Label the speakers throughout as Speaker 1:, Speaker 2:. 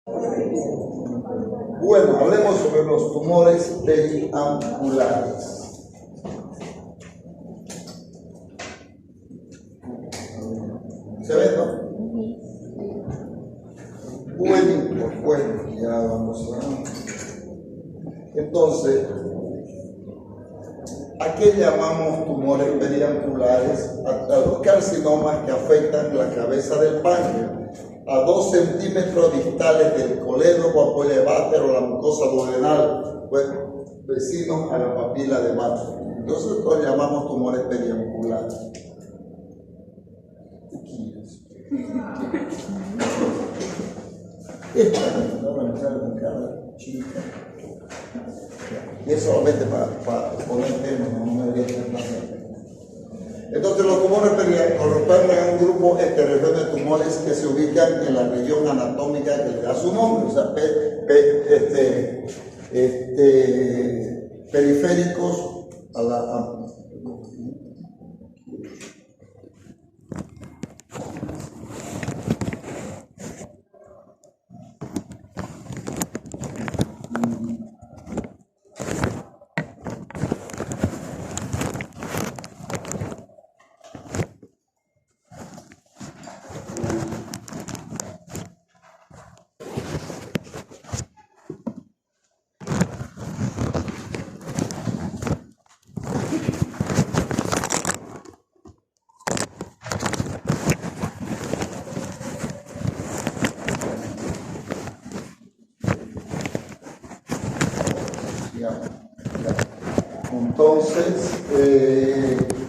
Speaker 1: Bueno, hablemos sobre los tumores periampulares. ¿Se ve, no? Bueno, ya vamos a... Entonces, ¿a qué llamamos tumores periampulares? A los carcinomas que afectan la cabeza del páncreas, a 2 centímetros distales del coleno o apoya de Vater o la mucosa duodenal, pues, vecinos a la papila de Vater. Entonces, los llamamos tumores periampulares. Esta me sale con cara chica. Y es solamente para poner temas, no me debería tener más. Entonces, los tumores periampulares corresponden a un grupo heterogéneo de tumores que se ubican en la región anatómica que le da su nombre, o sea, periféricos a la... Entonces,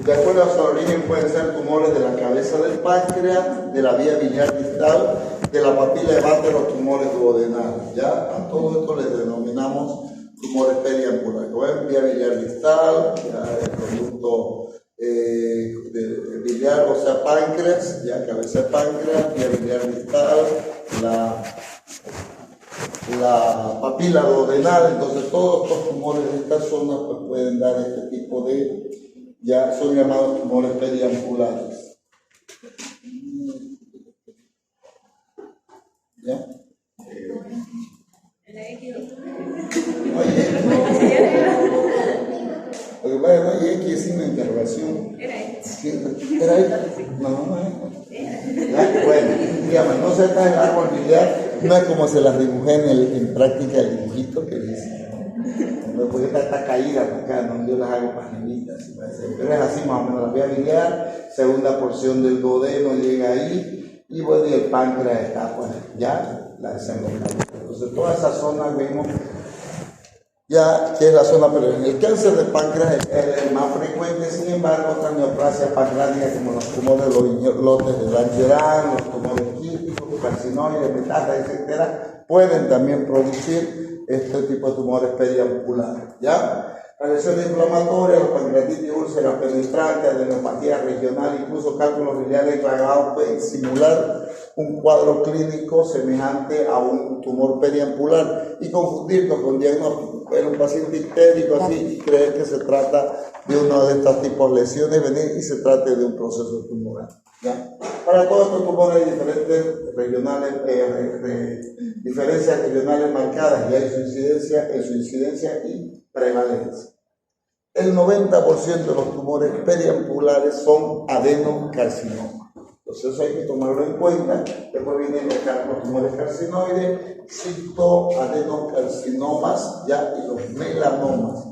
Speaker 1: de acuerdo a su origen, pueden ser tumores de la cabeza del páncreas, de la vía biliar distal, de la papila de Vater o tumores duodenales. ¿Ya? A todo esto les denominamos tumores periampulares. Vía biliar distal, ya el conducto biliar, o sea, páncreas, ya cabeza de páncreas, vía biliar distal, la papila duodenal. Entonces todos estos tumores de esta zona pues pueden dar este tipo de, ya son llamados tumores periampulares. ¿Ya? Oye, lo que pasa es que no llegué aquí sin una interrogación. ¿Era esta? No. ¿Ya? Bueno, digamos, no se está el árbol biliar, no es como se las dibujé en práctica del dibujito que dice. Porque esta está caída acá, ¿no? Yo las hago paginitas, pero es así más o menos. La vía biliar, segunda porción del duodeno llega ahí, y bueno, y el páncreas está pues ya la desembocadura. Entonces toda esa zona vemos ya que es la zona, pero en el cáncer de páncreas es el más frecuente. Sin embargo, otras neoplasias pancreáticas como los tumores de los lotes de Langerhans, los tumores quísticos, carcinoides, metástasis, etcétera, pueden también producir este tipo de tumores periampulares. ¿Ya? Las lesiones inflamatorias, la pancreatitis, úlceras penetrantes, adenopatía regional, incluso cálculos biliares agravados pueden simular un cuadro clínico semejante a un tumor periampular y confundirlo con diagnóstico. Ver un paciente histérico así y creer que se trata de uno de estos tipos de lesiones, venir y se trate de un proceso tumoral. ¿Ya? Para todos estos tumores hay diferentes regionales, diferencias regionales marcadas y hay su incidencia y prevalencia. El 90% de los tumores periampulares son adenocarcinomas. Entonces eso hay que tomarlo en cuenta. Después vienen los tumores carcinoides, citoadenocarcinomas, ya, y los melanomas,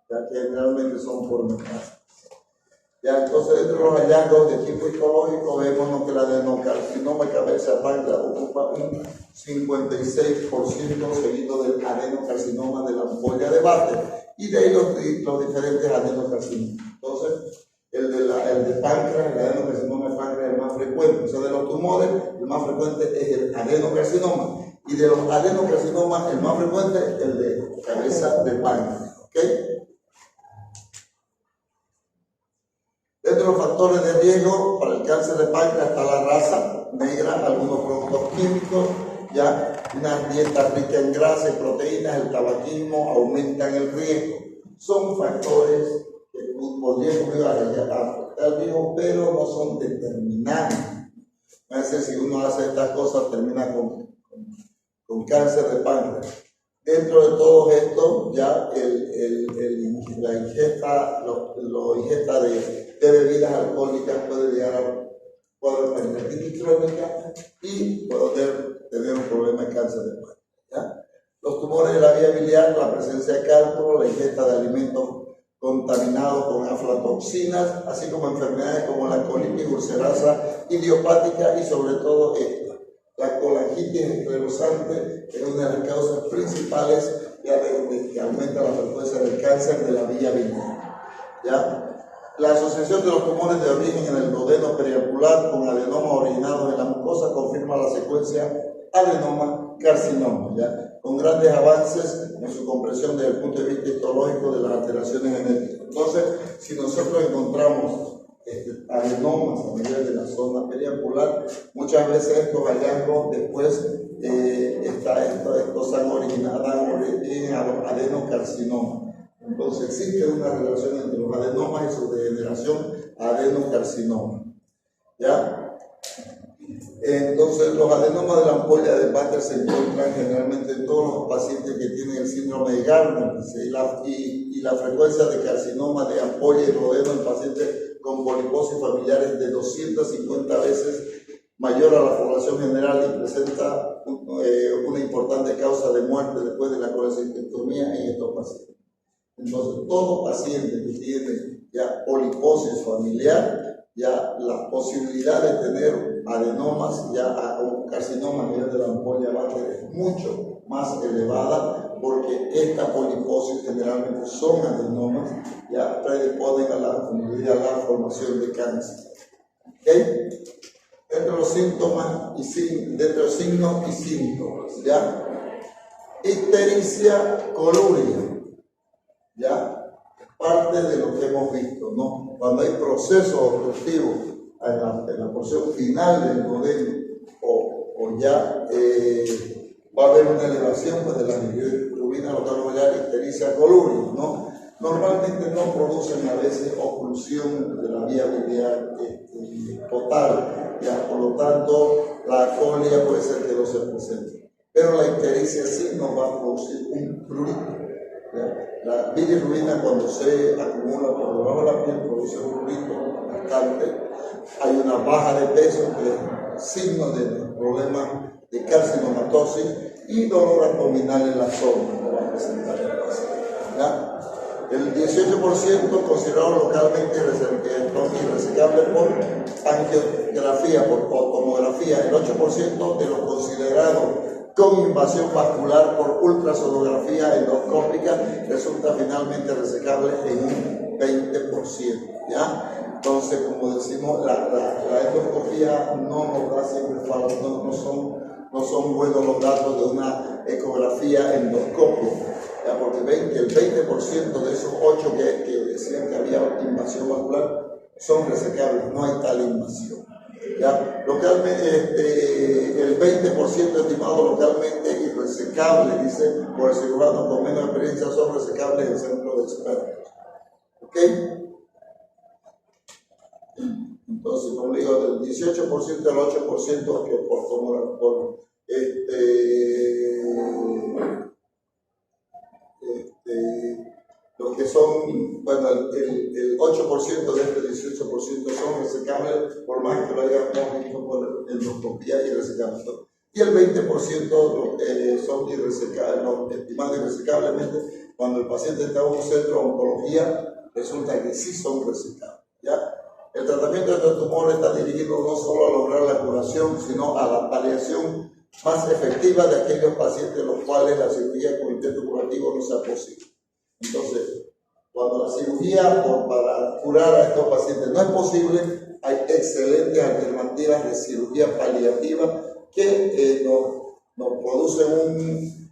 Speaker 1: ya que generalmente son por metástasis. Ya, entonces, entre los hallazgos de tipo histológico, vemos que el adenocarcinoma de cabeza de páncreas ocupa un 56%, seguido del adenocarcinoma de la ampolla de Vater, y de ahí los diferentes adenocarcinomas. Entonces, el de páncreas, el adenocarcinoma de páncreas es el más frecuente. O sea, de los tumores, el más frecuente es el adenocarcinoma, y de los adenocarcinomas, el más frecuente es el de cabeza de páncreas. ¿Ok? Dentro de los factores de riesgo para el cáncer de páncreas está la raza negra, algunos productos químicos, ya una dieta rica en grasa y proteínas, el tabaquismo aumentan el riesgo. Son factores que podrían afectar al riesgo, pero no son determinantes. A veces si uno hace estas cosas termina con con cáncer de páncreas. Dentro de todo esto, ya la ingesta, lo ingesta de bebidas alcohólicas puede llegar a cuadros de pancreatitis crónica y poder tener un problema de cáncer de páncreas, ¿ya? Los tumores de la vía biliar, la presencia de cálculo, la ingesta de alimentos contaminados con aflatoxinas, así como enfermedades como la colitis ulcerosa idiopática y sobre todo esta, la colangitis esclerosante, que es una de las causas principales que aumenta la frecuencia del cáncer de la vía biliar, ¿ya? La asociación de los tumores de origen en el duodeno periapicular con adenoma originados en la mucosa confirma la secuencia adenoma-carcinoma, ¿ya? Con grandes avances en su comprensión desde el punto de vista histológico de las alteraciones genéticas. Entonces, si nosotros encontramos adenomas a nivel de la zona periapicular, muchas veces estos hallazgos después estos han originado en adenocarcinoma. Entonces existe una relación entre los adenomas y su degeneración a adenocarcinoma, ¿ya? Entonces los adenomas de la ampolla de Baker se encuentran generalmente en todos los pacientes que tienen el síndrome de Gardner, y la frecuencia de carcinoma de ampolla y duodeno en pacientes con poliposis familiares de 250 veces mayor a la población general y presenta una importante causa de muerte después de la colecistectomía en estos pacientes. Entonces, todo paciente que tiene ya poliposis familiar, ya la posibilidad de tener adenomas, ya un carcinoma a nivel de la ampolla Baker es mucho más elevada, porque esta poliposis generalmente son adenomas, ya predisponen a la formación de cáncer. ¿Okay? Dentro de los síntomas dentro de los signos y síntomas, ¿ya? Ictericia coluria, ¿ya? Parte de lo que hemos visto, ¿no? Cuando hay procesos obstructivos en la porción final del duodeno, o ya va a haber una elevación pues, de la bilirrubina local molecular, ictericia coluria, ¿no? Normalmente no producen a veces oclusión de la vía biliar total, ¿ya? Por lo tanto la colia puede ser que no se presente, pero la ictericia sí nos va a producir un prurito, ¿ya? La bilirrubina cuando se acumula por debajo de la piel produce un prurito bastante. Hay una baja de peso que es signo de problemas de carcinomatosis y dolor abdominal en la zona que va a presentar el paciente, ¿ya? El 18% considerado localmente irresecable por angiografía, por tomografía. El 8% de los considerados con invasión vascular por ultrasonografía endoscópica resulta finalmente resecable en un 20%, ¿ya? Entonces, como decimos, la endoscopía no nos da siempre no son buenos los datos de una ecografía endoscópica, ¿ya? Porque ven que el 20% de esos 8 que decían que había invasión vascular son resecables, no hay tal invasión, ¿ya? Localmente, el 20% estimado localmente irresecable, dice por el cirujano con menos experiencia, son resecables en centros de expertos. ¿Ok? Entonces, como digo, del 18% al 8% que los que son, bueno, el 8% de este 18% son resecables, por más que lo hayamos visto por endoscopía y resecables. Y el 20% son irresecables, estimados irresecablemente, cuando el paciente está en un centro de oncología, resulta que sí son resecables, ¿ya? El tratamiento de estos tumores está dirigido no solo a lograr la curación, sino a la paliación más efectiva de aquellos pacientes en los cuales la cirugía con intento curativo no sea posible. Entonces, cuando la cirugía para curar a estos pacientes no es posible, hay excelentes alternativas de cirugía paliativa que nos producen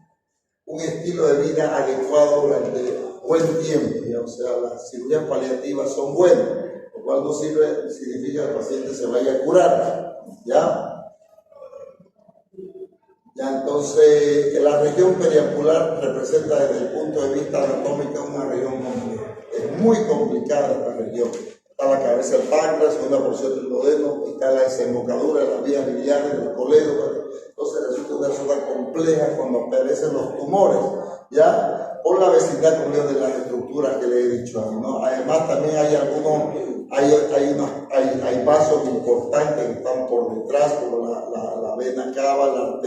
Speaker 1: un estilo de vida adecuado durante buen tiempo, ¿ya? O sea, las cirugías paliativas son buenas, lo cual no significa que el paciente se vaya a curar, ¿ya? Entonces, la región periapicular representa desde el punto de vista anatómico una región compleja. Es muy complicada esta región. Está la cabeza del páncreas, una porción del duodeno, está la desembocadura de las vías biliares, del colédoco. Entonces resulta es una zona compleja cuando aparecen los tumores, ¿ya? Por la vecindad de las estructuras que le he dicho ahí, ¿no? Además también hay hay vasos importantes que están por detrás, como la vena cava, la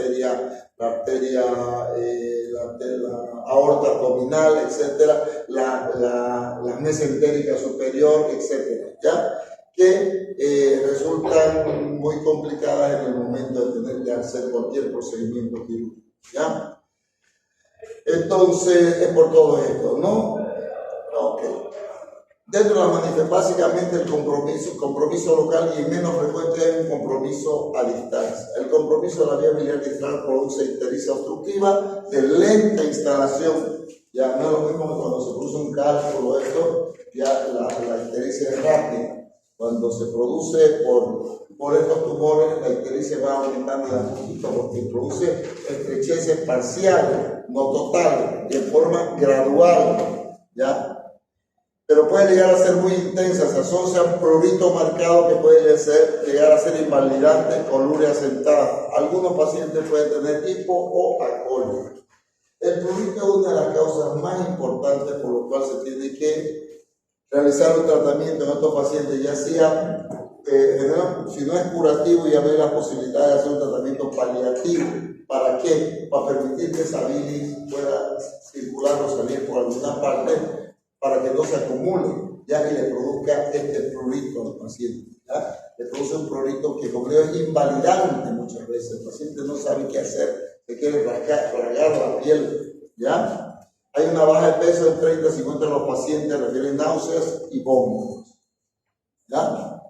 Speaker 1: aorta abdominal, etcétera, la mesentérica superior, etcétera, ¿ya? Que resultan muy complicadas en el momento de tener que hacer cualquier procedimiento quirúrgico, ¿ya? Entonces, es por todo esto, ¿no? Ok. Dentro de la manifestación, básicamente el compromiso local y menos frecuente es un compromiso a distancia. El compromiso de la vía biliar distal produce ictericia obstructiva de lenta instalación. Ya no es lo mismo que cuando se produce un cálculo, esto, ya la ictericia es rápida. Cuando se produce por estos tumores, la ictericia va aumentando de a poquito porque produce estrecheces parciales, no totales, de forma gradual, ¿ya? Pero puede llegar a ser muy intensa, se asocia a un prurito marcado que puede llegar a ser invalidante con luria sentada. Algunos pacientes pueden tener hipo o acolia. El prurito es una de las causas más importantes por lo cual se tiene que realizar un tratamiento en estos pacientes, ya sea, si no es curativo, ya no hay la posibilidad de hacer un tratamiento paliativo. ¿Para qué? Para permitir que esa bilis pueda circular o salir por alguna parte, para que no se acumule, ya que le produzca este prurito al paciente, ¿ya? Le produce un prurito que, como digo, es invalidante muchas veces. El paciente no sabe qué hacer, se quiere rasgar la piel, ¿ya? Hay una baja de peso del 30-50% de los pacientes, refieren náuseas y vómitos, ¿ya?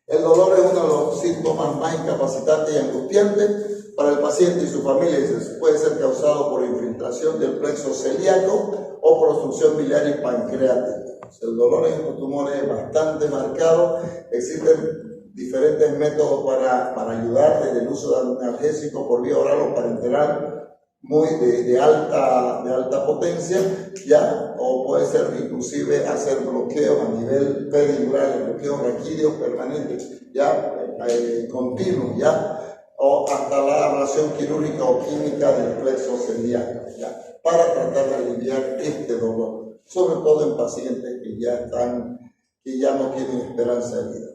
Speaker 1: El dolor es uno de los síntomas más incapacitantes y angustiantes para el paciente y su familia. Puede ser causado por infiltración del plexo celíaco o por obstrucción biliar y pancreática. El dolor en estos tumores es bastante marcado. Existen diferentes métodos para ayudar, desde el uso de analgésico por vía oral o parenteral muy de alta potencia, ya, o puede ser inclusive hacer bloqueo a nivel peridural, bloqueo raquídeo permanente, ya, continuo, ya, o hasta la ablación quirúrgica o química del plexo celíaco, ya, para tratar de aliviar este dolor, sobre todo en pacientes que ya no tienen esperanza de vida.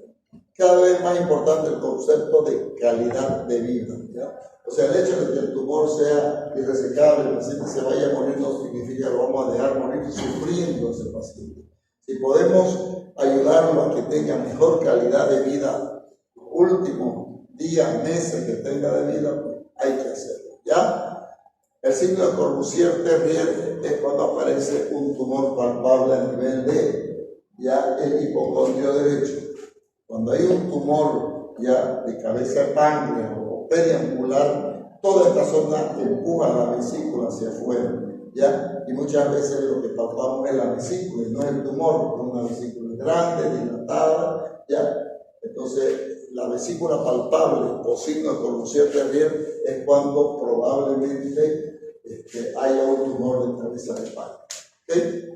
Speaker 1: Cada vez más importante el concepto de calidad de vida, ¿ya? O sea, el hecho de que el tumor sea irresecable, el paciente se vaya a morir, no significa que lo vamos a dejar morir sufriendo a ese paciente. Si podemos ayudarlo a que tenga mejor calidad de vida, últimos días, meses que tenga de vida, pues hay que hacerlo, ¿ya? El signo de Corbusier-Terrier es cuando aparece un tumor palpable a nivel de ya el hipocondrio derecho. Cuando hay un tumor ya de cabeza de páncreas o periangular, toda esta zona empuja la vesícula hacia afuera, ¿ya? Y muchas veces lo que palpamos es la vesícula y no es el tumor, es una vesícula grande, dilatada, ¿ya? Entonces, la vesícula palpable o signo de Corbusier-Terrier es cuando probablemente haya un tumor de cabeza de páncreas, ¿okay?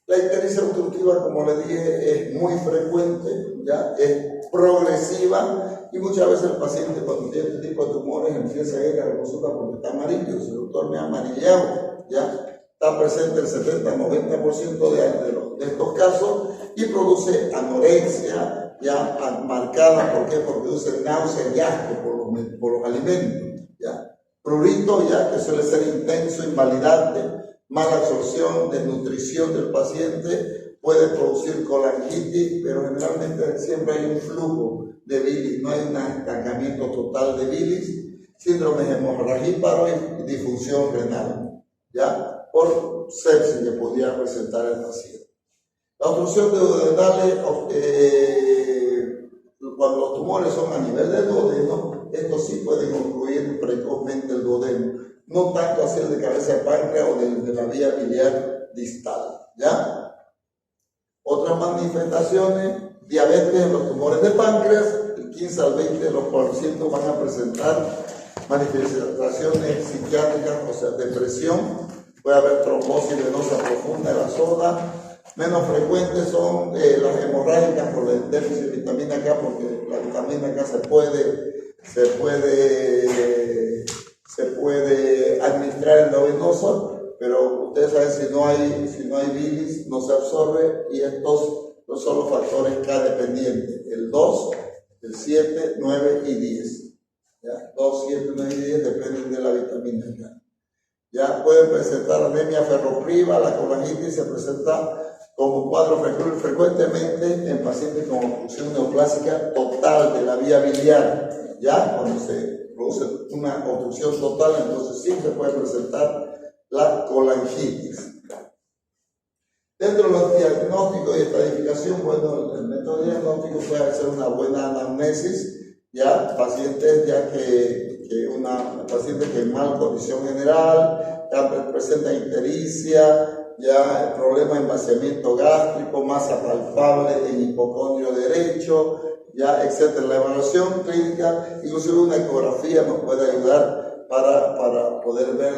Speaker 1: La ictericia obstructiva, como le dije, es muy frecuente, ya, es progresiva y muchas veces el paciente cuando tiene este tipo de tumores empieza a ir a la consulta porque está amarillo, el doctor me ha amarillado, ya, está presente el 70-90% de estos casos y produce anorexia ya marcada, ¿por qué? Porque produce náusea y asco por los alimentos, ya. Prurito, ya, que suele ser intenso, invalidante, mala absorción, desnutrición del paciente, puede producir colangitis, pero generalmente siempre hay un flujo de bilis, no hay un estancamiento total de bilis, síndrome hemorragíparo y disfunción renal, ¿ya? Por sepsis que podría presentar el paciente. La obstrucción duodenal, cuando los tumores son a nivel del duodeno, estos sí pueden ocluir precozmente el duodeno, no tanto hacia el de cabeza de páncreas o de la vía biliar distal, ¿ya? Otras manifestaciones, diabetes en los tumores de páncreas, el 15 al 20 de los pacientes van a presentar manifestaciones psiquiátricas, o sea, depresión, puede haber trombosis venosa profunda en la zona. Menos frecuentes son las hemorrágicas por el déficit de vitamina K, porque la vitamina K se puede se puede administrar endovenosa, pero ustedes saben, si no hay bilis, no se absorbe, y estos no son los factores K dependientes, el 2, el 7, 9 y 10. ¿Ya? 2, 7, 9 y 10 dependen de la vitamina K. Ya pueden presentar anemia ferropriva, la colangitis se presenta como cuadro frecuentemente en pacientes con obstrucción neoplásica total de la vía biliar. Ya cuando se produce una obstrucción total, entonces sí se puede presentar la colangitis. Dentro de los diagnósticos y estadificación, bueno, el método diagnóstico puede hacer una buena anamnesis, ya pacientes pacientes que en mal condición general, ya presenta ictericia, ya problema de vaciamiento gástrico, masa palpable en hipocondrio derecho, ya etcétera. La evaluación clínica, inclusive una ecografía nos puede ayudar para poder ver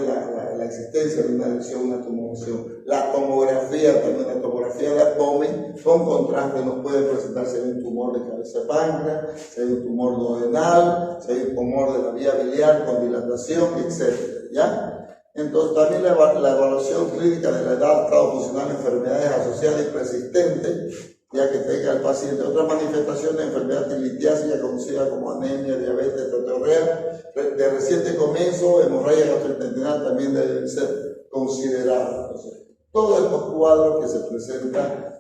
Speaker 1: la existencia de una lesión, una tumoración. La tomografía, también la tomografía de abdomen, con contraste nos puede presentar si hay un tumor de cabeza de páncreas, si hay un tumor duodenal, si hay un tumor de la vía biliar con dilatación, etcétera, ¿ya? Entonces también la evaluación clínica de la edad, estado funcional, enfermedades asociadas y persistentes, ya que tenga el paciente otra manifestación de enfermedad litiásica conocida como anemia, diabetes, tetorrea, de reciente comienzo, hemorragia gastrointestinal también deben ser considerados. Entonces, todos estos cuadros que se presentan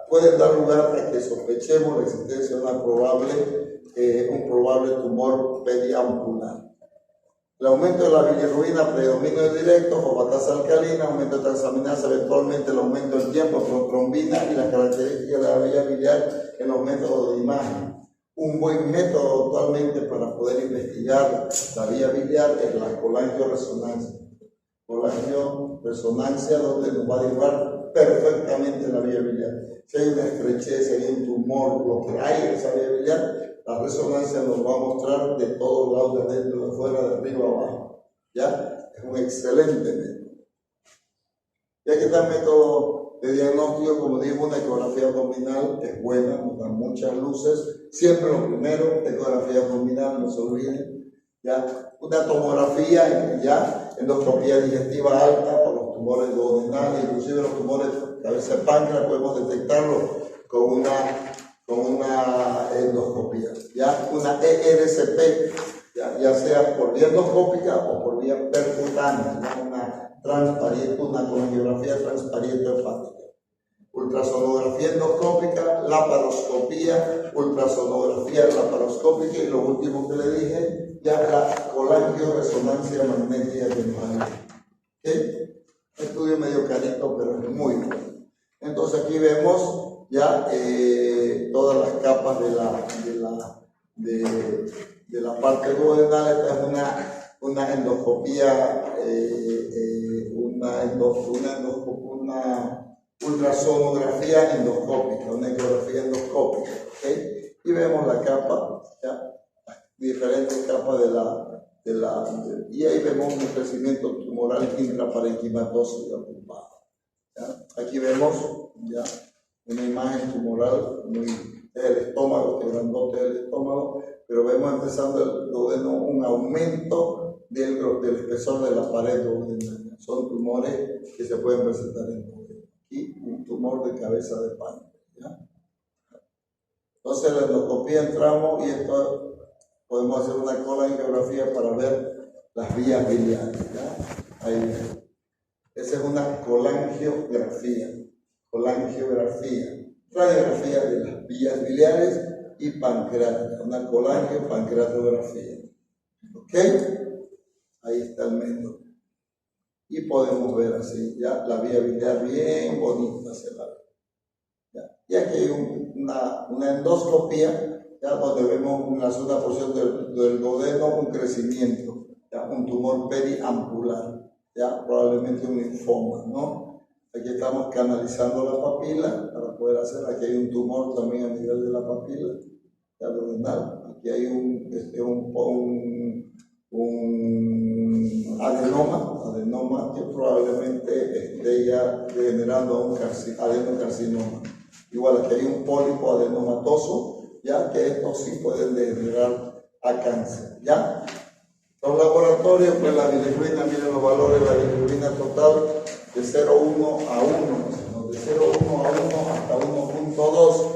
Speaker 1: pueden dar lugar a que sospechemos la existencia de un probable tumor periampular. El aumento de la bilirrubina, predominio directo, fosfatasa alcalina, aumento de transaminasa, eventualmente el aumento del tiempo, trombina y las características de la vía biliar en los métodos de imagen. Un buen método actualmente para poder investigar la vía biliar es la colangioresonancia. Colangioresonancia, donde nos va a dibujar perfectamente la vía biliar. Si hay una estrechez, si hay un tumor, lo que hay en esa vía biliar, la resonancia nos va a mostrar de todos lados, de dentro, de fuera, de arriba, abajo. ¿Ya? Es un excelente método. Y aquí está el método de diagnóstico, como digo, una ecografía abdominal es buena, nos da muchas luces. Siempre lo primero, ecografía abdominal, no se olviden. ¿Ya? Una tomografía, ya, endoscopía digestiva alta por los tumores duodenales, inclusive los tumores de cabeza de páncreas, podemos detectarlos con una endoscopía, ¿ya? Una ERCP, ya sea por vía endoscópica o por vía percutánea, una colangiografía transparente hepática. Ultrasonografía endoscópica, laparoscopía, ultrasonografía laparoscópica y lo último que le dije, ya la colangioresonancia magnética temporal. ¿Okay? Estudio medio carito, pero es muy bueno. Entonces aquí vemos ya todas las capas de la parte duodenal. Esta es una endoscopía, una ultrasonografía endoscópica, una ecografía endoscópica, ¿okay? Y vemos la capa, ¿ya? Diferentes capas y ahí vemos un crecimiento tumoral intraparenquimatoso y ocupado. ¿Ya? Aquí vemos ya una imagen tumoral del estómago, que grandote del estómago, pero vemos empezando el duodeno un aumento del espesor de la pared duodenal. Son tumores que se pueden presentar en duodeno. Aquí un tumor de cabeza de páncreas. ¿Ya? Entonces en la endoscopía entramos y esto podemos hacer una colangiografía para ver las vías biliares. ¿Ya? Ahí ven. Esa es una colangiografía. Radiografía de las vías biliares y pancreáticas. Una colangiopancreatografía. ¿Ok? Ahí está el método. Y podemos ver así, ya la vía biliar bien bonita se la ve. ¿Ya? Y aquí hay una endoscopía, ya donde vemos en la segunda porción del duodeno un crecimiento, ya un tumor periampular, ya probablemente un linfoma, ¿no? Aquí estamos canalizando la papila para poder hacer, aquí hay un tumor también a nivel de la papila, ya duodenal. Aquí hay un adenoma que probablemente esté ya generando un adenocarcinoma. Igual aquí hay un pólipo adenomatoso, ya que estos sí pueden generar a cáncer, ¿ya? Los laboratorios, pues la bilirrubina, miren los valores de la bilirrubina total de 0,1 a 1, de 0,1 a 1 hasta 1,2.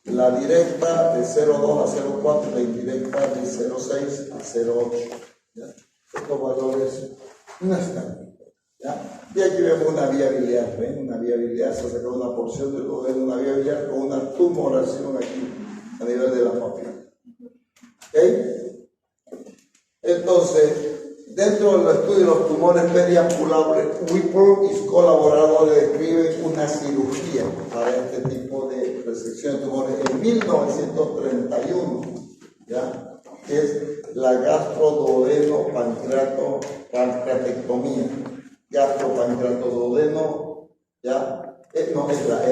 Speaker 1: La directa de 0,2 a 0,4, la indirecta de 0,6 a 0,8. ¿Ya? Estos valores no están. ¿Ya? Y aquí vemos una vía biliar, ¿ven? Una vía biliar, se saca una porción del duodeno, una vía biliar con una tumoración aquí a nivel de la papila. ¿Ok? Entonces, dentro del estudio de los tumores periampulables, Whipple y sus colaboradores describen una cirugía para este tipo de resección de tumores en 1931, ¿ya? Que es la gastroduodeno-pancreatectomía. Gastropancreatoduodeno, ¿ya? No, es la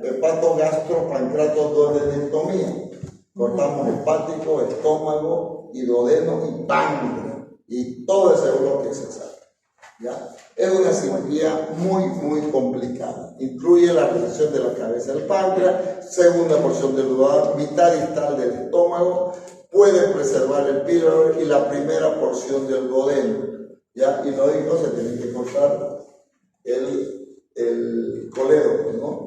Speaker 1: hepatogastropancreatoduodenectomía. Cortamos hepático, estómago y duodeno y páncreas, y todo ese bloque se saca, ¿ya? Es una cirugía muy complicada. Incluye la resección de la cabeza del páncreas, segunda porción del duodeno, mitad distal del estómago, puede preservar el píloro y la primera porción del duodeno, ¿ya? Y luego se tiene que cortar el colédoco, ¿no?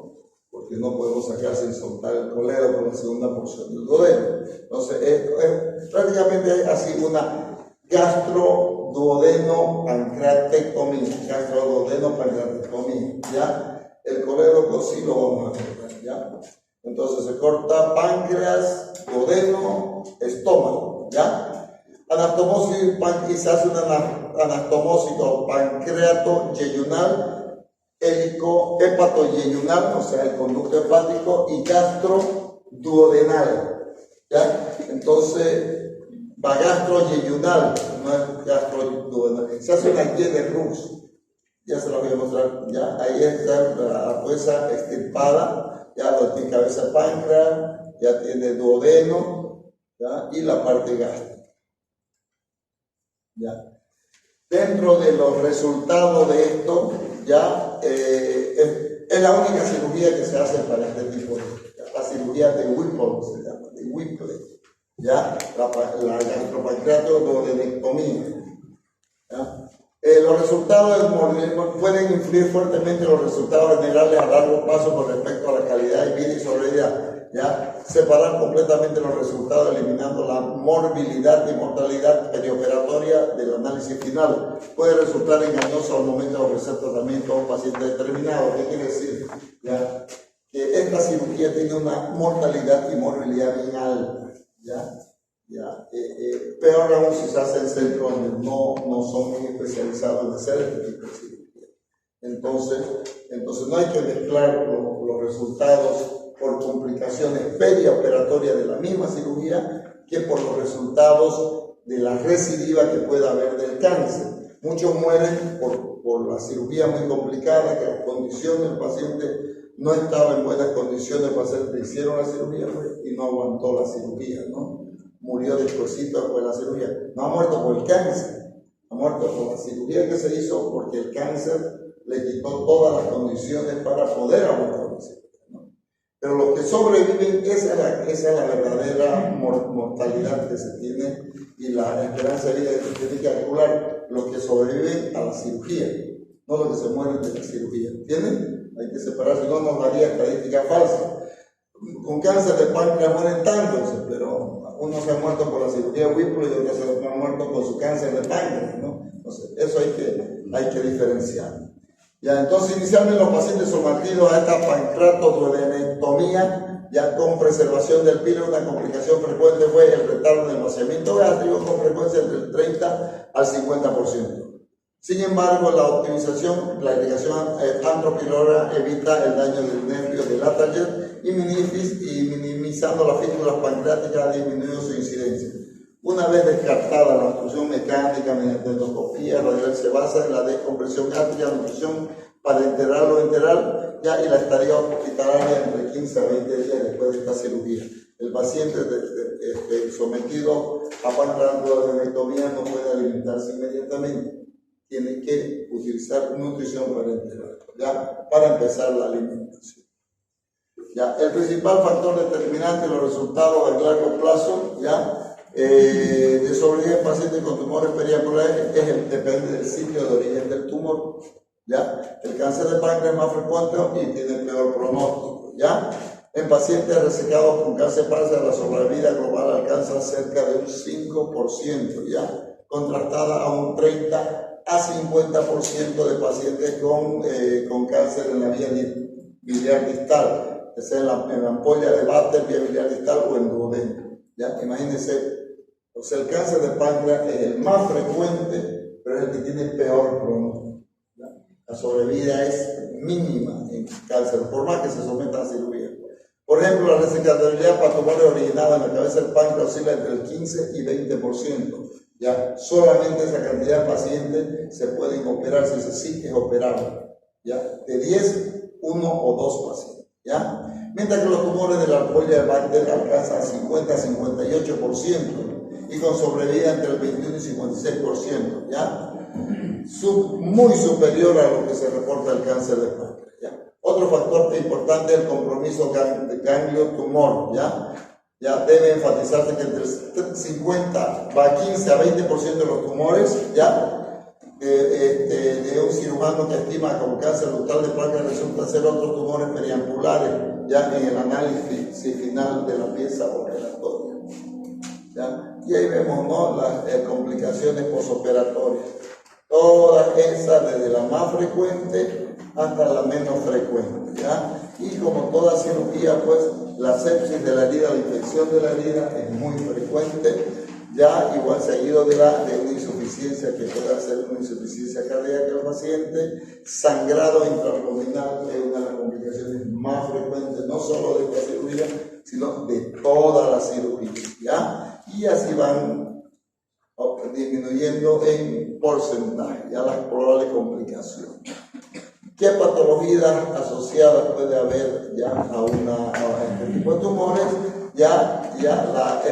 Speaker 1: Porque no podemos sacar sin soltar el colédoco con la segunda porción del duodeno. Entonces, prácticamente es así una gastroduodeno-pancreatectomía, ¿ya? El colédoco sí lo vamos a cortar, ¿ya? Entonces se corta páncreas, duodeno, estómago, ¿ya? Anastomosis y se hace una anastomosis o pancreato yeyunal, hepatoyeyunal, o sea, el conducto hepático, y gastroduodenal, ¿ya? Entonces, va gastroyeyunal, no es gastroduodenal. Se hace una Y de Rux, ya se la voy a mostrar, ¿ya? Ahí está la pieza extirpada, ya lo tiene cabeza de páncreas, ya tiene duodeno, ¿ya? Y la parte gástrica, ¿ya? Dentro de los resultados de esto, ya es la única cirugía que se hace para este tipo de, la cirugía de Whipple, se llama, de Whipple, ya, la gastropancreatoduodenectomía, ¿ya? Los resultados pueden influir fuertemente los resultados generales a largo plazo con respecto a la calidad de vida y sobrevida, ¿ya? Separar completamente los resultados eliminando la morbilidad y mortalidad perioperatoria del análisis final. Puede resultar engañoso al momento de ofrecer tratamiento a un paciente determinado. ¿Qué quiere decir? ¿Ya? Que esta cirugía tiene una mortalidad y morbilidad bien alta, ¿ya? ¿Ya? Peor aún si se hace en centros donde no son muy especializados en hacer este tipo de cirugía. Entonces no hay que mezclar los resultados por complicaciones perioperatorias de la misma cirugía que por los resultados de la recidiva que pueda haber del cáncer. Muchos mueren por la cirugía muy complicada, que la condición del paciente no estaba en buenas condiciones. El paciente hicieron la cirugía y no aguantó la cirugía, ¿no? Murió después de la cirugía. No ha muerto por el cáncer, ha muerto por la cirugía que se hizo, porque el cáncer le quitó todas las condiciones para poder aguantar la cirugía, ¿no? Pero los que sobreviven, esa es la verdadera mortalidad que se tiene y la esperanza de vida que se tiene que calcular. Los que sobreviven a la cirugía, no los que se mueren de la cirugía, ¿entienden? Hay que separar, si no nos daría estadística falsa. Con cáncer de páncreas mueren tantos, pero uno se ha muerto por la cirugía Whipple y otro se ha muerto por su cáncer de páncreas, ¿no? Entonces, eso hay que diferenciar. Ya, entonces, inicialmente los pacientes sometidos a esta pancreatoduodenectomía, ya con preservación del píloro, una complicación frecuente fue el retardo del vaciamiento gástrico, con frecuencia entre el 30 al 50%. Sin embargo, la optimización, la irrigación antropilora evita el daño del nervio del Atayer y minimizando las fístulas pancreáticas ha disminuido su incidencia. Una vez descartada la obstrucción mecánica mediante endoscopía radial, se basa en la descompresión gástrica, nutrición parenteral o enteral, ya, y la estadía hospitalaria entre 15 a 20 días después de esta cirugía. El paciente sometido a pancreatoduodenectomía no puede alimentarse inmediatamente. Tiene que utilizar nutrición parenteral, ya, para empezar la alimentación. ¿ya? El principal factor determinante de los resultados a largo plazo, ¿ya? De sobrevivir en pacientes con tumores perianculares depende del sitio de origen del tumor, ¿ya? El cáncer de páncreas es más frecuente y tiene peor pronóstico, ¿ya? En pacientes resecados con cáncer de páncreas, la sobrevida global alcanza cerca de un 5%, ¿ya? Contrastada a un 30 a 50% de pacientes con cáncer en la vía biliar distal, que sea en la ampolla de Bartter, vía biliar distal o en duodeno, ¿ya? Imagínense, o sea, el cáncer de páncreas es el más frecuente, pero es el que tiene peor pronóstico, ¿ya? La sobrevida es mínima en cáncer, por más que se someta a cirugía. Por ejemplo, la resecabilidad para tumores originados en la cabeza del páncreas oscila entre el 15 y 20%. ¿Ya? Solamente esa cantidad de pacientes se pueden operar si sí es operable. ¿Ya? De 10, 1 o 2 pacientes. ¿Ya? Mientras que los tumores de la ampolla de Bartter alcanzan 50 a 58% y con sobrevida entre el 21 y 56%. ¿Ya? Muy superior a lo que se reporta el cáncer de páncreas. ¿Ya? Otro factor importante es el compromiso de ganglio-tumor, ¿ya? Ya debe enfatizarse que entre 50 va a 15 a 20% de los tumores, ¿ya? De un cirujano que estima con cáncer ductal de páncreas resulta ser otros tumores perianculares, ya en el análisis final de la pieza operatoria, ¿ya? Y ahí vemos, ¿no?, las complicaciones posoperatorias. Todas esas, desde la más frecuente hasta la menos frecuente, ¿ya? Y como toda cirugía, pues la sepsis de la herida, la infección de la herida es muy frecuente, ya igual seguido de una insuficiencia que puede ser una insuficiencia cardíaca del paciente. Sangrado intraabdominal es una de las complicaciones más frecuentes, no solo de esta cirugía, sino de toda la cirugía, ¿ya? Y así van disminuyendo en porcentaje, ya las probables complicaciones. ¿Qué patologías asociadas puede haber ya a este tipo de tumores? Ya la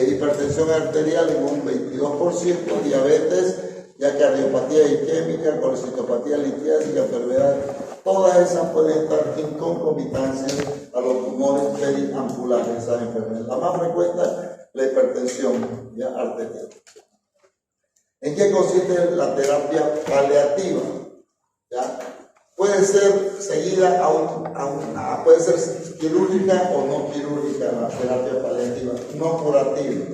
Speaker 1: hipertensión arterial en un 22%, diabetes, ya cardiopatía isquémica, colecistopatía litiásica, enfermedad, todas esas pueden estar en concomitancia a los tumores periampulares, esas enfermedades. La más frecuente, la hipertensión ya arterial. ¿En qué consiste la terapia paliativa? ¿Ya? Puede ser seguida puede ser quirúrgica o no quirúrgica la terapia paliativa, no curativa.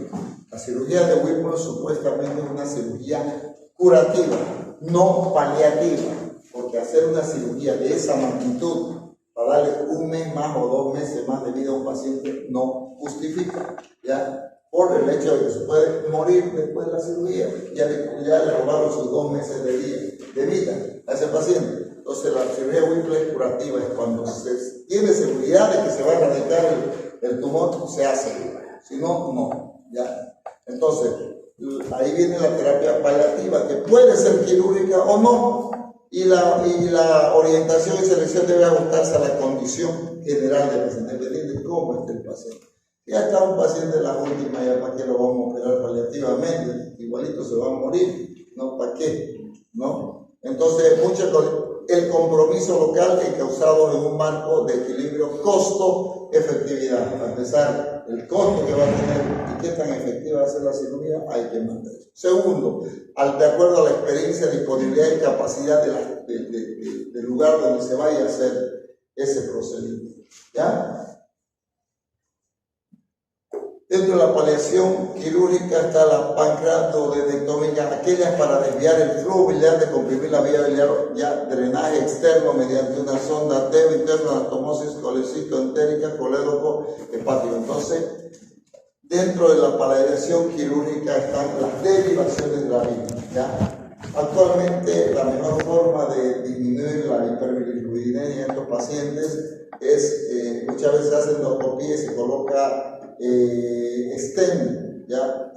Speaker 1: La cirugía de Whipple supuestamente es una cirugía curativa, no paliativa, porque hacer una cirugía de esa magnitud para darle un mes más o 2 meses más de vida a un paciente no justifica, ¿ya? Por el hecho de que se puede morir después de la cirugía, ya le robaron sus 2 meses de vida a ese paciente. Entonces la cirugía Whipple es curativa, es cuando se tiene seguridad de que se va a erradicar el tumor, se hace, si no, no, ¿ya? Entonces, ahí viene la terapia paliativa, que puede ser quirúrgica o no, y la orientación y selección debe ajustarse a la condición general del paciente, dependiendo de cómo esté el paciente. Ya está un paciente en la última, ya para qué lo vamos a operar paliativamente, igualito se va a morir, ¿no? ¿Para qué? ¿No? Entonces, el compromiso local es causado en un marco de equilibrio costo-efectividad. Para empezar, el costo que va a tener y qué tan efectiva va a ser la cirugía, hay que mantener. Segundo, de acuerdo a la experiencia, disponibilidad y capacidad del lugar donde se vaya a hacer ese procedimiento, ¿ya? Dentro de la paliación quirúrgica está la pancreatodenectomía, aquellas para desviar el flujo biliar, de comprimir la vía biliar, ya drenaje externo mediante una sonda arterio interno, anastomosis colecitoentérica, colédoco hepático. Entonces, dentro de la paliación quirúrgica están las derivaciones de la vida, ¿ya? Actualmente, la mejor forma de disminuir la hiperbilirrubinemia en estos pacientes es, muchas veces hacen endoscopía y se coloca stem, ya,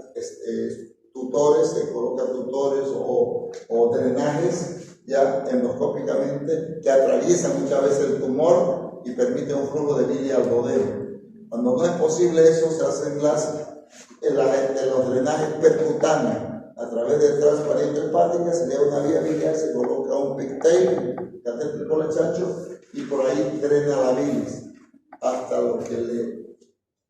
Speaker 1: tutores, se colocan tutores o drenajes ya endoscópicamente que atraviesan muchas veces el tumor y permiten un flujo de bilia al duodeno. Cuando no es posible eso, se hacen los drenajes percutáneos a través de transparente hepática, se le da una vía biliar, se coloca un pigtail, catéter por el chancho, y por ahí drena la bilis. hasta lo que le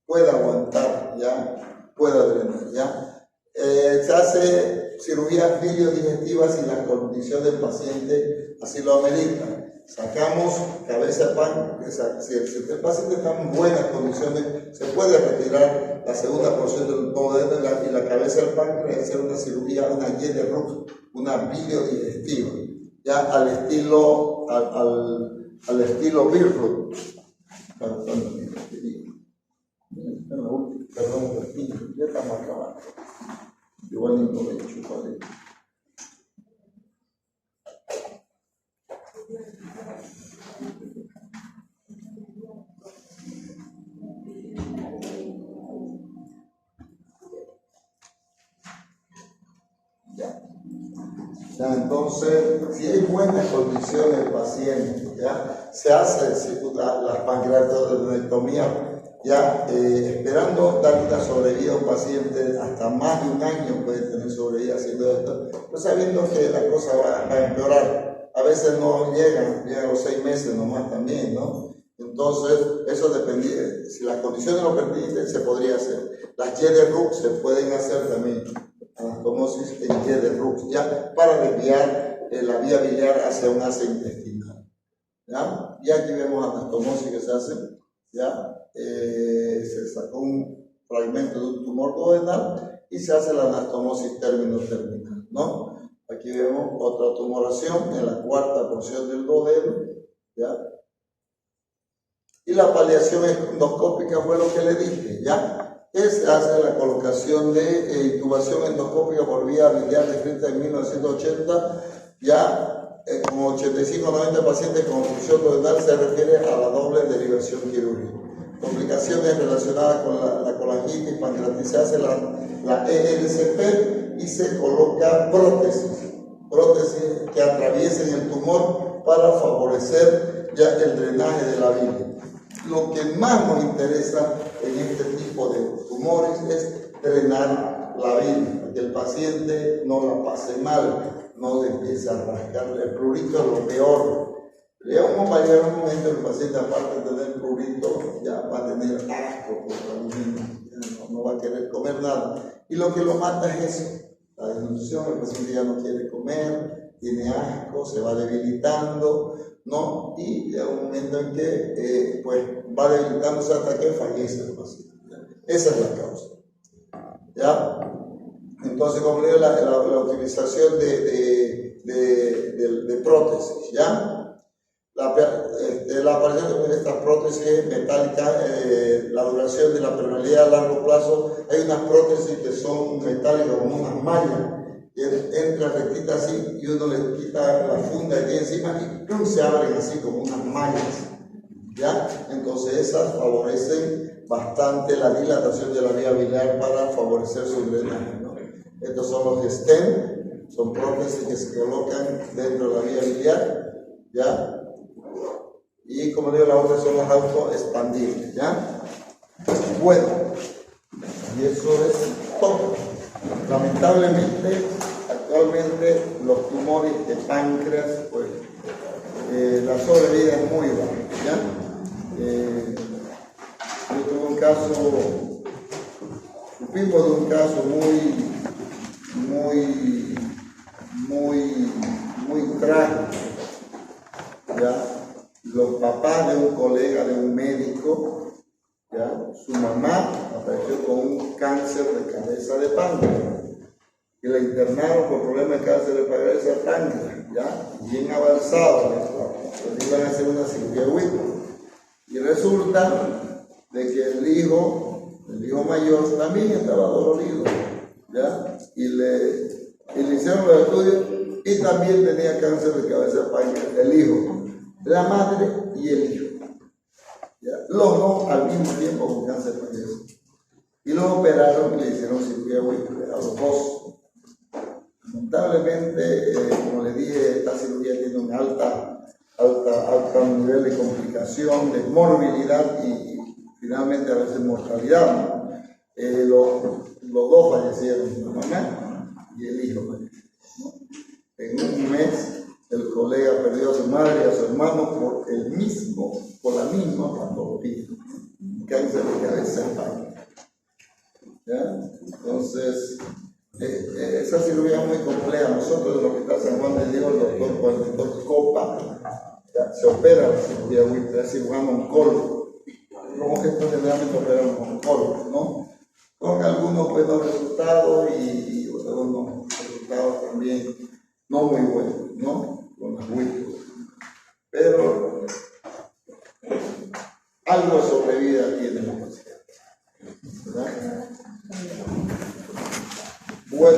Speaker 1: pueda aguantar, ya, pueda drenar, ya. Se hace cirugías biliodigestivas si la condición del paciente así lo amerita. Sacamos cabeza de páncreas, si el paciente está en buenas condiciones, se puede retirar la segunda porción del duodeno y la cabeza del páncreas y hacer una cirugía, una Jede-Ruch, una biliodigestiva, ya al estilo Billroth. Perdón, ya estamos acabando. Igual ni provecho, ¿vale? Ya, entonces, si hay buenas condiciones del paciente, ya se hace la pancreatonectomía, ya esperando dar una sobrevida a un paciente hasta más de un año puede tener sobrevida haciendo esto, pues sabiendo que la cosa va a empeorar. A veces no llegan a los 6 meses nomás también, ¿no? Entonces, eso depende, si las condiciones lo permiten, se podría hacer. Las Jede-Ruch se pueden hacer también, anastomosis en Jede-Ruch, ya para desviar la vía biliar hacia un asa intestinal. ¿Ya? Y aquí vemos anastomosis que se hace, ¿ya? Se sacó un fragmento de un tumor duodenal y se hace la anastomosis término-terminal, ¿no? Aquí vemos otra tumoración en la cuarta porción del duodeno, ¿ya? Y la paliación endoscópica fue lo que le dije, ¿ya? Se hace la colocación de intubación endoscópica por vía biliar descrita en 1980, ya como 85-90 pacientes con obstrucción duodenal se refiere a la doble derivación quirúrgica. Complicaciones relacionadas con la colangitis pancreatitis, se hace la ELCP y se coloca prótesis que atraviesen el tumor para favorecer ya el drenaje de la bilis. Lo que más nos interesa en este tipo de tumores es drenar la bilis, para que el paciente no la pase mal, no le empiece a rascar. El prurito es lo peor. Va a llegar un momento en el paciente, aparte de tener prurito, ya va a tener asco por la orina, no va a querer comer nada. Y lo que lo mata es eso, la desnutrición. El paciente ya no quiere comer, tiene asco, se va debilitando, ¿no? Y llega un momento en que pues va debilitándose hasta que fallece el paciente. Esa es la causa, ¿ya? Entonces, como le digo, la utilización de prótesis, ¿ya? La aparición de estas prótesis metálicas, la duración de la permeabilidad a largo plazo, hay unas prótesis que son metálicas como unas mallas, que entra rectita así y uno le quita la funda que tiene encima y ¡pum!, se abren así como unas mallas, ¿ya? Entonces esas favorecen bastante la dilatación de la vía biliar para favorecer su drenaje, ¿no? Estos son los stent, son prótesis que se colocan dentro de la vía biliar, ¿ya? Y como digo, la otra son las autoexpandibles, ¿ya? Bueno, y eso es todo. Lamentablemente, actualmente los tumores de páncreas, pues la sobrevida es muy baja, ¿ya? Yo tuve un caso, supimos de un caso muy trágico, ¿ya? Los papás de un colega, de un médico, ¿ya? Su mamá apareció con un cáncer de cabeza de páncreas y la internaron por problemas de cáncer de cabeza de páncreas, ¿ya? Bien avanzado, les iban a hacer una cirugía de Whipple. Y resulta de que el hijo mayor también estaba dolorido, ¿ya? Y le hicieron los estudios y también tenía cáncer de cabeza de páncreas, el hijo, la madre y el hijo, ¿ya? Los dos al mismo tiempo con cáncer de páncreas. Y los operaron y le hicieron cirugía Whipple a los dos. Lamentablemente, como les dije, esta cirugía tiene un alto nivel de complicación, de morbilidad y finalmente a veces mortalidad, ¿no? Los dos fallecieron, la mamá y el hijo falleció, ¿no? En un mes el colega perdió a su madre y a su hermano por la misma cuando vi cáncer de cabeza. ¿Ya? Entonces, esa cirugía es muy compleja. Nosotros, de lo que está en San Juan de Dios, el doctor Copa, ¿ya? Se opera la cirugía Huitra, es cirujano oncólogo. Como que esto generalmente operamos oncólogos, ¿no? Con algunos buenos resultados y algunos resultados también no muy buenos, ¿no? Con las Huitras. Pero algo de sobrevida tiene la paciente.